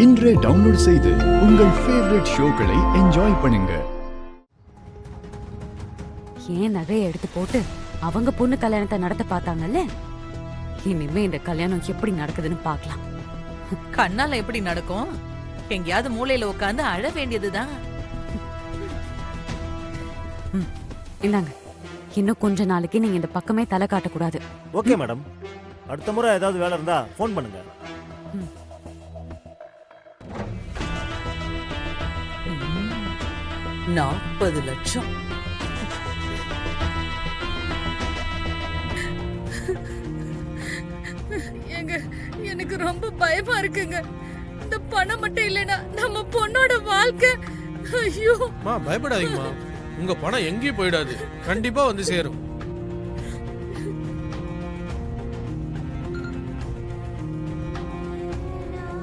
இன்றே டவுன்லோட் செய்து உங்கள் ஃபேவரட் ஷோக்களை என்ஜாய் பண்ணுங்க. ஏன் நகையை எடுத்து போட்டு அவங்க பொண்ணு கல்யாணத்தை நடத்த பார்த்தாங்கல்ல, இனிமே இந்த கல்யாணம் எப்படி நடக்குதுன்னு பார்க்கலாம். கண்ணால எப்படி நடக்கும்? எங்கேயாவது மூலையில உட்காந்து அழ வேண்டியதுதான். இந்தாங்க, இன்னும் கொஞ்ச நாளைக்கு நீங்க இந்த பக்கமே தலை காட்டக்கூடாது. ஓகே மேடம், அடுத்த முறை ஏதாவது வேலை இருந்தா ஃபோன் பண்ணுங்க. 40 லட்சம். எனக்கு ரொம்ப பயமா இருக்குங்க. இந்த பணம் மட்டும் இல்லைன்னா நம்ம பொண்ணோட வாழ்க்கை. ஐயோ பயப்படாதீங்கம்மா, உங்க பணம் எங்கேயும் போயிடாது, கண்டிப்பா வந்து சேரும்.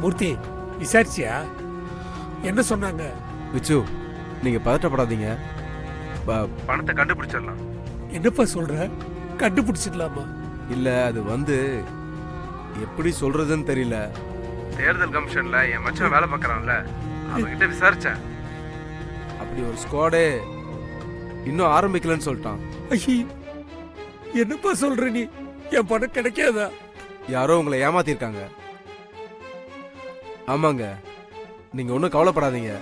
மூர்த்தி, விசாரிச்சியா? என்ன சொன்னாங்க? விச்சு, நீங்க பதட்டப்படாதீங்க, பணத்தை கண்டுபிடிச்சிடலாம். என்னப்பா சொல்ற? கண்டுபிடிச்சிடலாமா? இல்ல, அது வந்து எப்படி சொல்றதுன்னு தெரியல. தேர்தல் கமிஷன்ல என் மச்சான் வேலை பார்க்கறான்ல, அவன்கிட்ட விசாரிச்சேன். அப்படி ஒரு ஸ்குவாடே இன்னும் ஆரம்பிக்கலன்னு சொல்லிட்டான். ஐயோ, என்னப்பா சொல்ற நீ? என் பணம் கிடைக்காதா? யாரோ உங்களை ஏமாத்திருக்காங்க. ஆமாங்க, நீங்க ஒன்றும் கவலைப்படாதீங்க.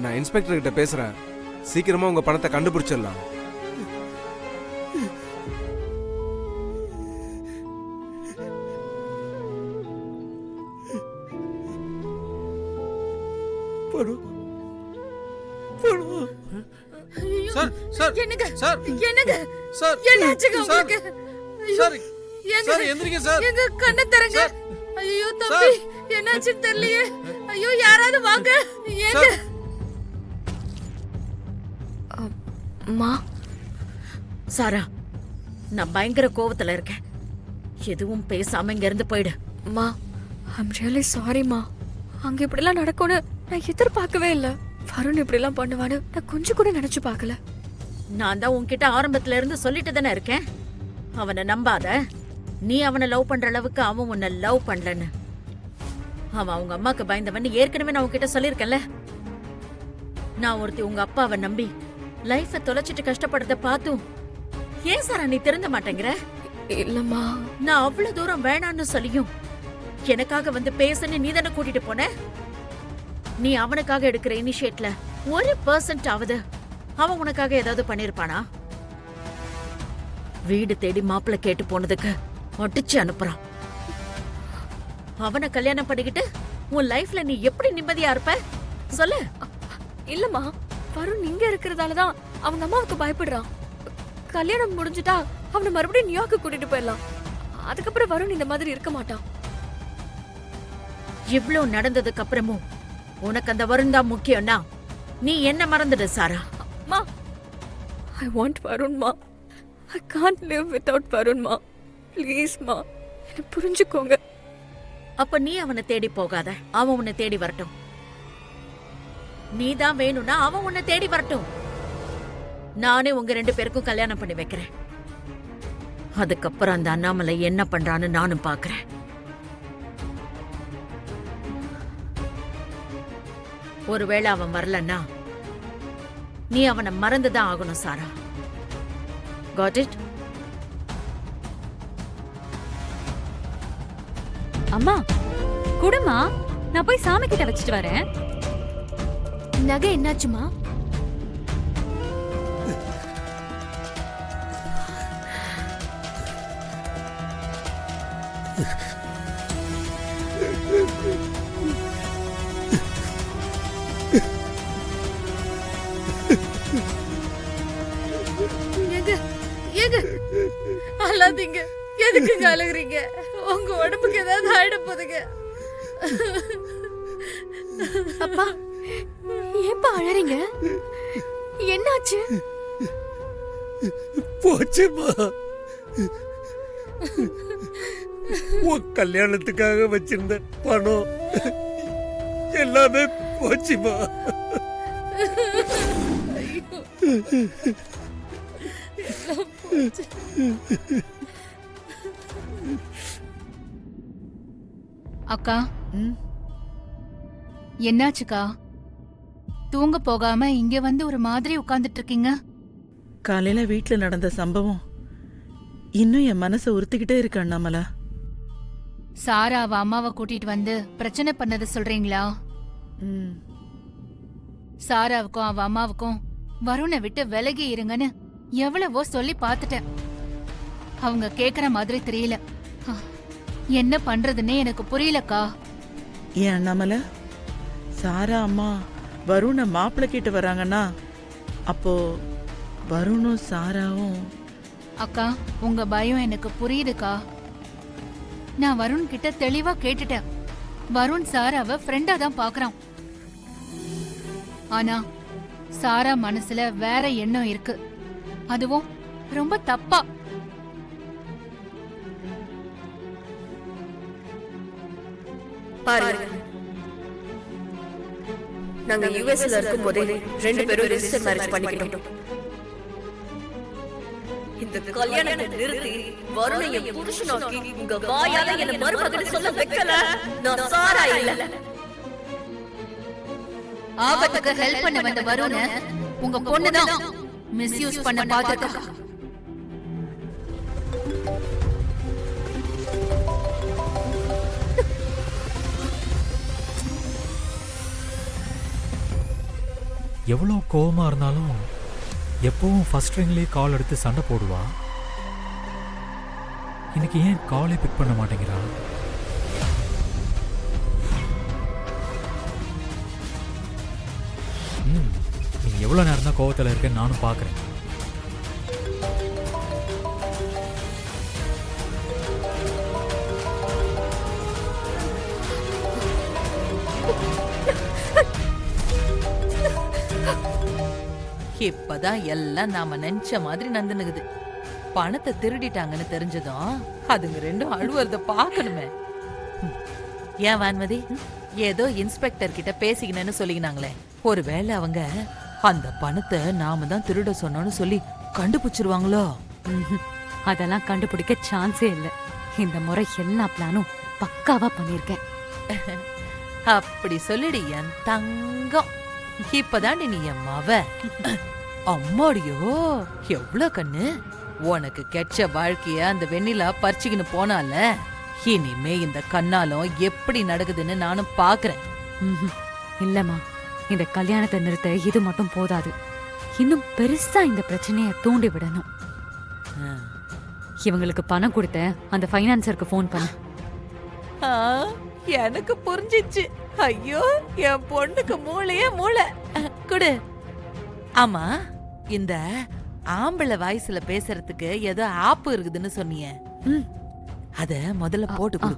நான் இன்ஸ்பெக்டர் கிட்ட பேசுறேன், சீக்கிரமா உங்க பணத்தை கண்டுபிடிச்சிடலாம். சார் சார் என்னங்க சார் என்னங்க சார் என்னாச்சுங்க உங்களுக்கு? சார் சார் எந்திரிங்க சார், எங்க கண்ணை தரங்க. ஐயோ தம்பி, என்னாச்சுன்னு தெரியலையே. ஐயோ யாராவது வாங்க. ஏங்க அம்மா? சாரா, நான் பயங்கர கோவத்துல இருக்கேன். எதுவும் பேசாம இங்க இருந்து போயிடு. அம்மா, ஐம் ரியலி சாரிம்மா. அங்க இப்படிலாம் நடக்கும்னு நான் எதிர்பார்க்கவே இல்லை. வருண் இப்படிலாம் பண்ணுவான்னு நான் கொஞ்சம் கூட நினைச்சு பார்க்கல. நான் தான் உன்கிட்ட ஆரம்பத்துல இருந்து சொல்லிட்டு தானே இருக்கேன், அவனை நம்பாத. நீ அவனை லவ் பண்ற அளவுக்கு அவன் உன்னை லவ் பண்ணலன்னு. அவன் அவங்க அம்மாக்கு பயந்தவன் ஏற்கனவே நான் உன்கிட்ட சொல்லியிருக்கேன்ல. நான் ஒருத்தி உங்க அப்பாவை நம்பி லைஃப தொலைச்சிட்டு கஷ்டப்படுறத பார்த்தும் ஏன் சாரா நீ திருந்த மாட்டேங்கிற? இல்லம்மா, நான் அவ்வளவு தூரம் வேணான்னு சொல்லியும் எனக்காக வந்து பேசுன்னு நீ தானே கூட்டிட்டு போன. நீ அவனுக்காக எடுக்கிற இனிஷியேட்ல 1% ஆவது அவன் உனக்காக ஏதாவது பண்ணிருப்பானா? வீடு தேடி மாப்பிள்ள கேட்டு போனதுக்கு அடிச்சு அனுப்புறான். அவனை கல்யாணம் பண்ணிக்கிட்டு உன் லைஃப்ல நீ எப்படி நிம்மதியா இருப்ப சொல்லு? இல்லம்மா, வருண் இங்க இருக்கிறதாலதான் அவங்க அம்மாவுக்கு பயப்படுறான். கல்யாணம் முடிஞ்சுட்டா அவனை மறுபடியும் நியூயார்க்கு கூட்டிட்டு போயிடலாம். அதுக்கப்புறம் வருண் இந்த மாதிரி இருக்க மாட்டான். இவ்ளோ நடந்ததுக்கு அப்புறமும் உனக்கு அந்த வருண் தான் முக்கியம்னா நீ என்ன மறந்துடு சாரா. மா, I want Varun ma. I can't live without Varun ma. Please ma, என்ன புரிஞ்சுக்கோங்க. அப்ப நீ அவனை தேடி போகாத, அவன் உன்னை தேடி வரட்டும். நீ தான் வேணும்னா அவன் உன்னை தேடி வரட்டும். நானே உங்க 2 பேருக்கும் கல்யாணம் பண்ணி வைக்கிறேன். அதுக்கப்புறம் அந்த அண்ணாமலை என்ன பண்றான்னு நானும் பாக்குறேன். ஒருவேளை அவன் வரலன்னா நீ அவனை மறந்துதான் ஆகணும் சாரா. Got it? அம்மா குடுமா, நான் போய் சாமி கிட்ட வச்சுட்டு வரேன். நகை என்னாச்சுமா? அழாதீங்க. எதுக்குங்க அழுகுறீங்க? உங்க உடம்புக்கு ஏதாவது ஆயிட போதுங்க. அப்பா, ஏன்பா அழறீங்க? என்னாச்சு? போச்சுமா, உன் கல்யாணத்துக்காக வச்சிருந்த பணம் எல்லாமே போச்சுமா. அக்கா, என்னாச்சுக்கா? தூங்க போகாம இங்க வந்து ஒரு மாதிரி உட்கார்ந்துட்டு இருக்கீங்க. காலையில வீட்ல நடந்த சம்பவம் இன்னும் என் மனசை உறுத்திக்கிட்டே இருக்கு அண்ணாமலா. சாரா அவ அம்மாவை கூட்டிட்டு வந்து பிரச்சனை பண்ணத சொல்றீங்களா? ம், சாராவுக்கும் அவ அம்மாவுக்கும் வருணை விட்டு விலகி இருங்கன்னு எவ்வளவோ சொல்லி பார்த்துட்டேன். அவங்க கேக்குற மாதிரி தெரியல. என்ன பண்றதுன்னே எனக்கு புரியலக்கா. ஏன் அண்ணாமலா, சாரா அம்மா வருண மாப்பிள்ளை கேட்டு வராங்கன்னா அப்போ வருணும் சாராவும். அக்கா, உங்க பயம் எனக்கு புரியுதுக்கா. நான் வருண் கிட்ட தெளிவா கேட்டுட்டேன். வருண் சாராவை ஃப்ரெண்டா தான் பாக்குறான். ஆனா சாரா மனசுல வேற எண்ணம் இருக்கு. அதுவும் ரொம்ப தப்பா. பாருங்க, நாங்க யுஎஸ்ல இருக்கும் போதே 2 பேரும் ரெஜிஸ்டர் மேரேஜ் பண்ணிக்கிட்டோம். இந்த கல்யாணத்தை நிறுத்தி வருணைய புருஷனாக்கி உங்க வாயால என்ன மருமகன் சொல்ல வைக்கல. நான் சாரா இல்ல. ஆபத்துக்கு ஹெல்ப் பண்ண வந்த வருண உங்க பொண்ணுதான் மிஸ்யூஸ் பண்ண பாத்துருக்கா. எவ்வளோ கோவமா இருந்தாலும் எப்பவும் ஃபர்ஸ்ட் ரிங்லேயே கால் எடுத்து சண்டை போடுவா. இன்னைக்கு ஏன் காலே பிக் பண்ண மாட்டேங்கிறா? நீ எவ்வளோ நேரம் தான் கோவத்தில் இருக்கேன்னு நானும் பார்க்குறேன். இப்பதான் எல்லாம் நாம நினைச்ச மாதிரி நடந்துனுக்குது. பணத்தை திருடிட்டாங்கன்னு தெரிஞ்சதும் அதுங்க ரெண்டும் அழுவறத பாக்கணுமே. ஏன் வான்மதி, ஏதோ இன்ஸ்பெக்டர் கிட்ட பேசிக்கினேன்னு சொல்லிக்கினாங்களே, ஒருவேளை அவங்க அந்த பணத்தை நாம தான் திருட சொன்னோன்னு சொல்லி கண்டுபிடிச்சிருவாங்களோ? அதெல்லாம் கண்டுபிடிக்க சான்ஸே இல்ல. இந்த முறை எல்லா பிளானும் பக்காவா பண்ணிருக்கேன். அப்படி சொல்லிடு என் தங்கம். இப்பதான் நீ என் மவ. அம்மாடியோ, எவ்வளவு கண்ணு! உனக்கு கெட்ட வாழ்க்கைய அந்த வெண்ணிலா பறிச்சுக்கின்னு போனால, இனிமே இந்த கண்ணாலும் எப்படி நடக்குதுன்னு நானும் பாக்குறேன். இல்லம்மா, இந்த கல்யாணத்தை நிறுத்த இது மட்டும் போதாது. இன்னும் பெருசா இந்த பிரச்சனைய தூண்டி விடணும். இவங்களுக்கு பணம் கொடுத்த அந்த ஃபைனான்சருக்கு ஃபோன் பண்ண. எனக்கு புரிஞ்சிச்சு. ஐயோ, என் பொண்ணுக்கு மூளையே மூளை. குடு. ஆமா, இந்த ஆம்பளை வாய்ஸ்ல பேசுறதுக்கு ஏதோ ஆப் இருக்குதுன்னு சொன்னியே, அத முதல்ல போட்டு கொடு.